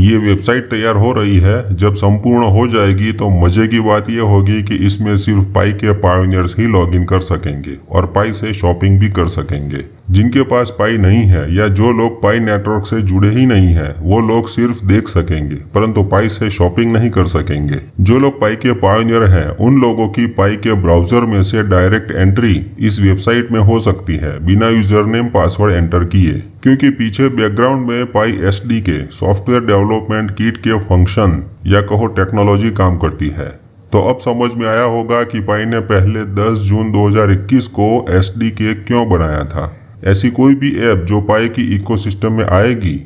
ये वेबसाइट तैयार हो रही है। जब संपूर्ण हो जाएगी तो मजे की बात यह होगी कि इसमें सिर्फ पाई के पायोनियर्स ही लॉगिन कर सकेंगे और पाई से शॉपिंग भी कर सकेंगे। जिनके पास पाई नहीं है या जो लोग पाई नेटवर्क से जुड़े ही नहीं है वो लोग सिर्फ देख सकेंगे परंतु पाई से शॉपिंग नहीं कर सकेंगे। जो लोग पाई के पायोनियर हैं उन लोगों की पाई के ब्राउजर में से डायरेक्ट एंट्री इस वेबसाइट में हो सकती है बिना यूजर नेम पासवर्ड एंटर किए, क्योंकि पीछे बैकग्राउंड में पाई एसडीके सॉफ्टवेयर डेवलपमेंट किट के फंक्शन या कहो टेक्नोलॉजी काम करती है। तो अब समझ में आया होगा कि पाई ने पहले 10 जून 2021 को एसडीके क्यों बनाया था। ऐसी कोई भी ऐप जो पाई की इकोसिस्टम में आएगी,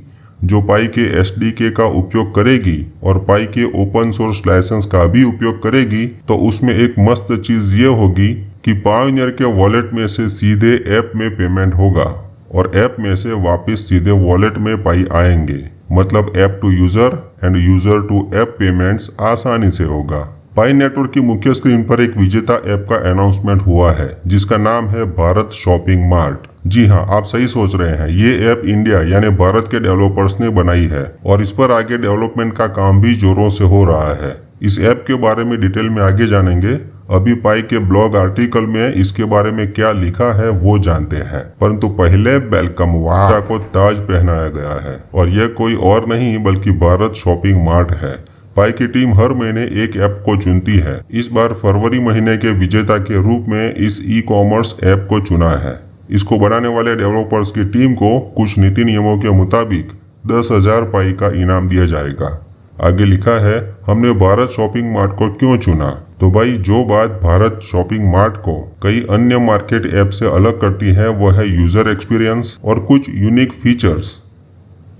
जो पाई के एसडीके का उपयोग करेगी और पाई के ओपन सोर्स लाइसेंस का भी उपयोग करेगी, तो उसमें एक मस्त चीज ये होगी कि पायोनियर के वॉलेट में से सीधे ऐप में पेमेंट होगा और ऐप में से वापस सीधे वॉलेट में पाई आएंगे। मतलब app to user and user to app payments आसानी से होगा। पाई नेटवर्क की मुख्य स्क्रीन पर एक विजेता ऐप का अनाउंसमेंट हुआ है जिसका नाम है भारत शॉपिंग मार्ट। जी हाँ, आप सही सोच रहे हैं, ये ऐप इंडिया यानी भारत के डेवलपर्स ने बनाई है और इस पर आगे डेवलपमेंट का काम भी जोरों से हो रहा है। इस ऐप के बारे में डिटेल में आगे जानेंगे। अभी पाई के ब्लॉग आर्टिकल में इसके बारे में क्या लिखा है वो जानते हैं, परंतु पहले वेलकम वाह को ताज पहनाया गया है और यह कोई और नहीं बल्कि भारत शॉपिंग मार्ट है। पाई की टीम हर महीने एक ऐप को चुनती है। इस बार फरवरी महीने के विजेता के रूप में इस ई कॉमर्स ऐप को चुना है। इसको बनाने वाले डेवलपर्स की टीम को कुछ नीति नियमों के मुताबिक 10,000 पाई का इनाम दिया जाएगा। आगे लिखा है, हमने भारत शॉपिंग मार्ट को क्यों चुना। तो भाई जो बात भारत शॉपिंग मार्ट को कई अन्य मार्केट ऐप से अलग करती है वो है यूजर एक्सपीरियंस और कुछ यूनिक फीचर्स।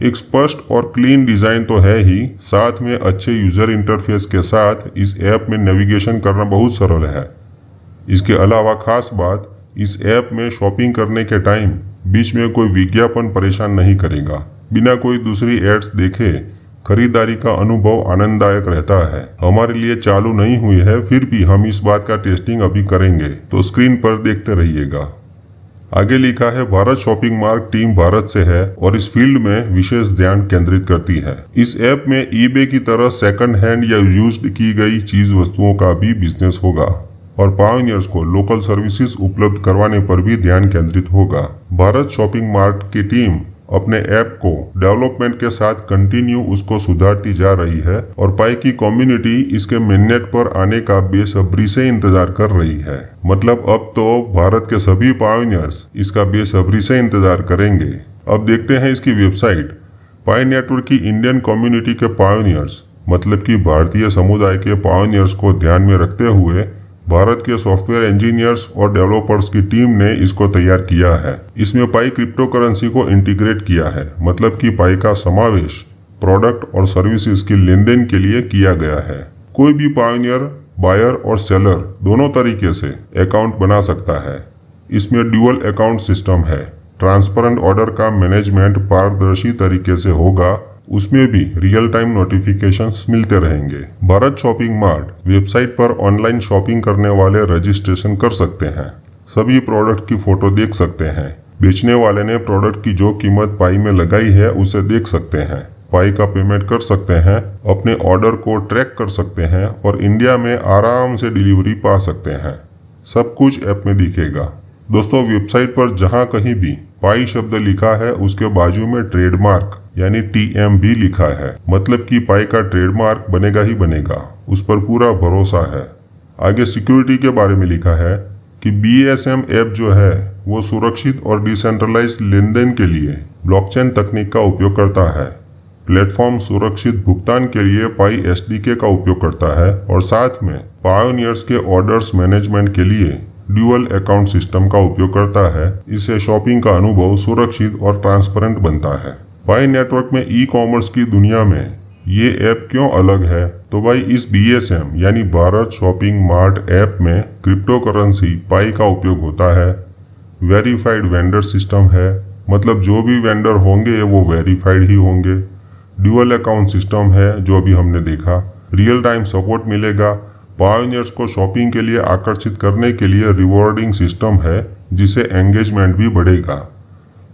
एक स्पष्ट और क्लीन डिजाइन तो है ही, साथ में अच्छे यूजर इंटरफेस के साथ इस ऐप में नेविगेशन करना बहुत सरल है। इसके अलावा खास बात, इस ऐप में शॉपिंग करने के टाइम बीच में कोई विज्ञापन परेशान नहीं करेगा। बिना कोई दूसरी एड्स देखे खरीदारी का अनुभव आनंददायक रहता है। हमारे लिए चालू नहीं हुई है, फिर भी हम इस बात का टेस्टिंग अभी करेंगे, तो स्क्रीन पर देखते रहिएगा। आगे लिखा है, Bharat shopping mart team Bharat से है और इस फील्ड में विशेष ध्यान केंद्रित करती है। इस ऐप में ईबे की तरह सेकंड हैंड या यूज्ड की गई चीज वस्तुओं का भी बिजनेस होगा और पायोनियर्स को लोकल सर्विसेज उपलब्ध करवाने पर भी ध्यान केंद्रित होगा। भारत शॉपिंग मार्ट की टीम अपने ऐप को डेवलपमेंट के साथ कंटिन्यू उसको सुधारती जा रही है और पाई की कम्युनिटी इसके मेननेट पर आने का बेसब्री से इंतजार कर रही है। मतलब अब तो भारत के सभी पायोनियर्स इसका बेसब्री से इंतजार करेंगे। अब देखते हैं इसकी वेबसाइट। पाई नेटवर्क की इंडियन कम्युनिटी के पायोनियर्स मतलब कि भारतीय समुदाय के पायोनियर्स को ध्यान में रखते हुए भारत के सॉफ्टवेयर इंजीनियर्स और डेवलपर्स की टीम ने इसको तैयार किया है। इसमें पाई क्रिप्टो करेंसी को इंटीग्रेट किया है, मतलब कि पाई का समावेश प्रोडक्ट और सर्विसेज की लेनदेन के लिए किया गया है। कोई भी पायोनियर बायर और सेलर दोनों तरीके से अकाउंट बना सकता है। इसमें ड्यूअल अकाउंट सिस्टम है। ट्रांसपेरेंट ऑर्डर का मैनेजमेंट पारदर्शी तरीके से होगा, उसमें भी रियल टाइम नोटिफिकेशंस मिलते रहेंगे। भारत शॉपिंग मार्ट वेबसाइट पर ऑनलाइन शॉपिंग करने वाले रजिस्ट्रेशन कर सकते हैं, सभी प्रोडक्ट की फोटो देख सकते हैं, बेचने वाले ने प्रोडक्ट की जो कीमत पाई में लगाई है उसे देख सकते हैं, पाई का पेमेंट कर सकते हैं, अपने ऑर्डर को ट्रैक कर सकते हैं और इंडिया में आराम से डिलीवरी पा सकते हैं। सब कुछ ऐप में दिखेगा। दोस्तों, वेबसाइट पर जहां कहीं भी पाई शब्द लिखा है उसके बाजू में ट्रेडमार्क यानी TM भी लिखा है, मतलब कि पाई का ट्रेडमार्क बनेगा ही बनेगा, उस पर पूरा भरोसा है। आगे सिक्योरिटी के बारे में लिखा है कि BSM ऐप जो है वो सुरक्षित और डिसेंट्रलाइज्ड लेनदेन के लिए ब्लॉकचेन तकनीक का उपयोग करता है। प्लेटफॉर्म सुरक्षित भुगतान के लिए पाई SDK का उपयोग करता है और साथ में पायोनियर्स के ऑर्डर्स मैनेजमेंट के लिए ड्यूअल अकाउंट सिस्टम का उपयोग करता है। इससे शॉपिंग का अनुभव सुरक्षित और ट्रांसपेरेंट बनता है। पाई नेटवर्क में ई कॉमर्स की दुनिया में ये ऐप क्यों अलग है, तो भाई इस BSM यानी भारत शॉपिंग मार्ट ऐप में क्रिप्टो करेंसी पाई का उपयोग होता है। वेरीफाइड वेंडर सिस्टम है, मतलब जो भी वेंडर होंगे वो वेरीफाइड ही होंगे। ड्यूअल अकाउंट सिस्टम है जो अभी हमने देखा। रियल टाइम सपोर्ट मिलेगा। पायोनियर्स को शॉपिंग के लिए आकर्षित करने के लिए रिवॉर्डिंग सिस्टम है जिससे एंगेजमेंट भी बढ़ेगा।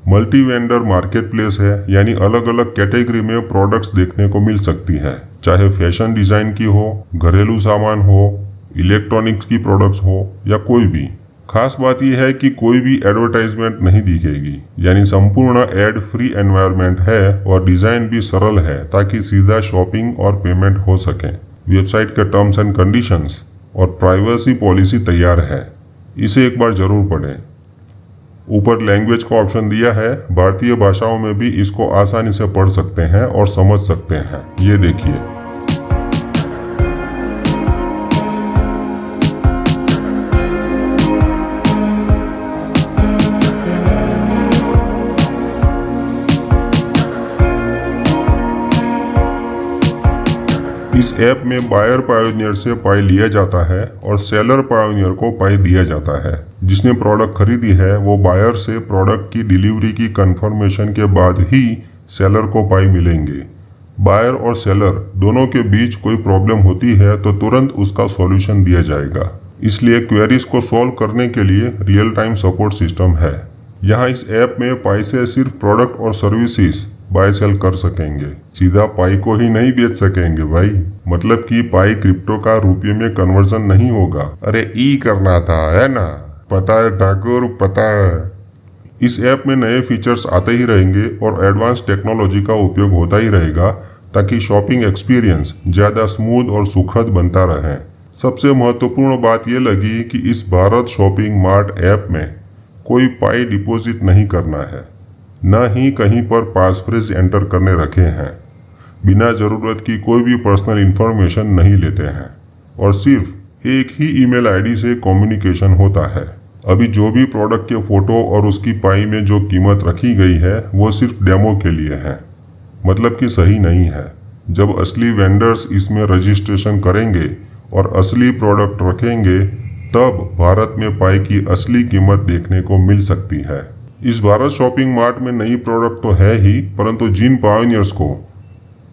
मल्टी वेंडर मार्केट प्लेस है, यानी अलग अलग कैटेगरी में प्रोडक्ट्स देखने को मिल सकती है, चाहे फैशन डिजाइन की हो, घरेलू सामान हो, इलेक्ट्रॉनिक्स की प्रोडक्ट्स हो या कोई भी। खास बात यह है कि कोई भी एडवर्टाइजमेंट नहीं दिखेगी, यानी संपूर्ण एड फ्री एनवायरनमेंट है और डिजाइन भी सरल है ताकि सीधा शॉपिंग और पेमेंट हो सके। वेबसाइट के टर्म्स एंड कंडीशंस और प्राइवेसी पॉलिसी तैयार है, इसे एक बार जरूर पढ़ें। ऊपर लैंग्वेज का ऑप्शन दिया है, भारतीय भाषाओं में भी इसको आसानी से पढ़ सकते हैं और समझ सकते हैं। ये देखिए। इस ऐप में बायर पायोनियर से पाई लिया जाता है और सेलर पायोनियर को पाई दिया जाता है। जिसने प्रोडक्ट खरीदी है वो बायर से प्रोडक्ट की डिलीवरी की कंफर्मेशन के बाद ही सेलर को पाई मिलेंगे। बायर और सेलर दोनों के बीच कोई प्रॉब्लम होती है तो तुरंत उसका सॉल्यूशन दिया जाएगा। इसलिए क्वेरीज को सॉल्व करने के लिए रियल टाइम सपोर्ट सिस्टम है। यहाँ इस ऐप में पाई से सिर्फ प्रोडक्ट और सर्विसेज बाय सेल कर सकेंगे, सीधा पाई को ही नहीं बेच सकेंगे भाई। मतलब कि पाई क्रिप्टो का रुपये में कन्वर्जन नहीं होगा। अरे ई करना था, है ना? पता है ठाकुर, पता है। इस ऐप में नए फीचर्स आते ही रहेंगे और एडवांस टेक्नोलॉजी का उपयोग होता ही रहेगा ताकि शॉपिंग एक्सपीरियंस ज़्यादा स्मूथ और सुखद बनता रहे। सबसे महत्वपूर्ण बात यह लगी कि इस भारत शॉपिंग मार्ट ऐप में कोई पाई डिपॉजिट नहीं करना है, न ही कहीं पर पासफ्रेज एंटर करने रखे हैं। बिना जरूरत की कोई भी पर्सनल इंफॉर्मेशन नहीं लेते हैं और सिर्फ एक ही ईमेल आईडी से कम्युनिकेशन होता है। अभी जो भी प्रोडक्ट के फोटो और उसकी पाई में जो कीमत रखी गई है वो सिर्फ डेमो के लिए है, मतलब कि सही नहीं है। जब असली वेंडर्स इसमें रजिस्ट्रेशन करेंगे और असली प्रोडक्ट रखेंगे तब भारत में पाई की असली कीमत देखने को मिल सकती है। इस भारत शॉपिंग मार्ट में नई प्रोडक्ट तो है ही, परंतु जिन पायोनियर्स को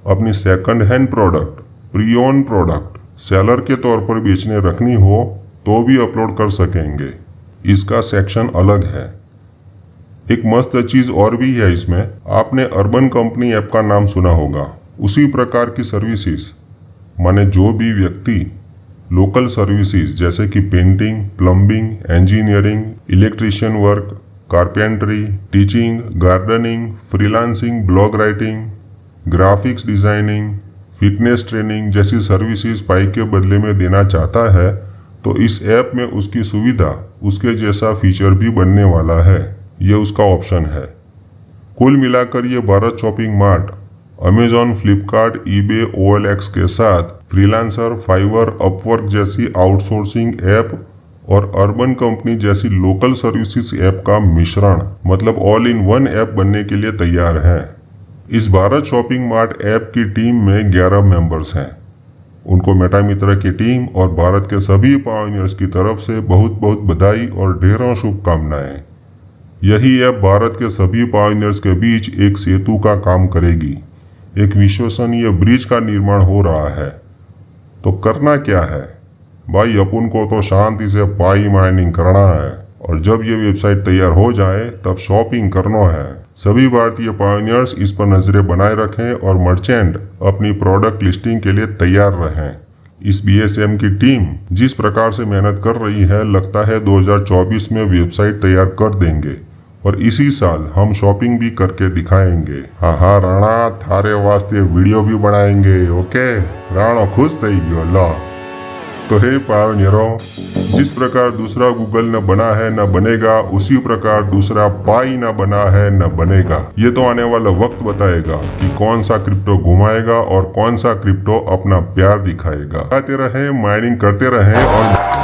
अपनी second hand product, pre own product seller के तौर पर बेचने रखनी हो तो भी अपलोड कर सकेंगे। इसका सेक्शन अलग है। एक मस्त चीज और भी है इसमें। आपने अर्बन कंपनी ऐप का नाम सुना होगा। उसी प्रकार की सर्विसेज, माने जो भी व्यक्ति लोकल सर्विसेज जैसे कि painting, plumbing, engineering, electrician work, carpentry, teaching, gardening, freelancing, blog writing, graphics designing, fitness training जैसी सर्विसेज पाई के बदले में देना चाहता है तो इस ऐप में उसकी सुविधा उसके जैसा फीचर भी बनने वाला है। ये उसका ऑप्शन है। कुल मिलाकर ये Bharat shopping mart Amazon, Flipkart, eBay, OLX के साथ फ्रीलांसर, फाइवर, अपवर्क जैसी आउटसोर्सिंग ऐप और अर्बन कंपनी जैसी लोकल सर्विसेज ऐप का मिश्रण, मतलब ऑल इन वन ऐप बनने के लिए तैयार है। इस भारत शॉपिंग मार्ट ऐप की टीम में 11 मेंबर्स हैं। उनको मेटा मित्र की टीम और भारत के सभी पायोनियर्स की तरफ से बहुत बहुत बधाई और ढेरों शुभकामनाएं। यही ऐप भारत के सभी पायोनियर्स के बीच एक सेतु का काम करेगी। एक विश्वसनीय ब्रिज का निर्माण हो रहा है। तो करना क्या है भाई, अपन को तो शांति से पाई माइनिंग करना है और जब ये वेबसाइट तैयार हो जाए तब शॉपिंग करना है। सभी भारतीय पायोनियर्स इस पर नजरें बनाए रखें और मर्चेंट अपनी प्रोडक्ट लिस्टिंग के लिए तैयार रहें। इस BSM की टीम जिस प्रकार से मेहनत कर रही है, लगता है 2024 में वेबसाइट तैयार कर देंगे और इसी साल हम शॉपिंग भी करके दिखाएंगे। हाँ राणा, थारे वास्ते वीडियो भी बनाएंगे। ओके राणा खुश थी गयो। लो तो हे पायोनियरों, जिस प्रकार दूसरा गूगल न बना है न बनेगा, उसी प्रकार दूसरा पाई न बना है न बनेगा। ये तो आने वाला वक्त बताएगा कि कौन सा क्रिप्टो घुमाएगा और कौन सा क्रिप्टो अपना प्यार दिखाएगा। आते रहे, माइनिंग करते रहे और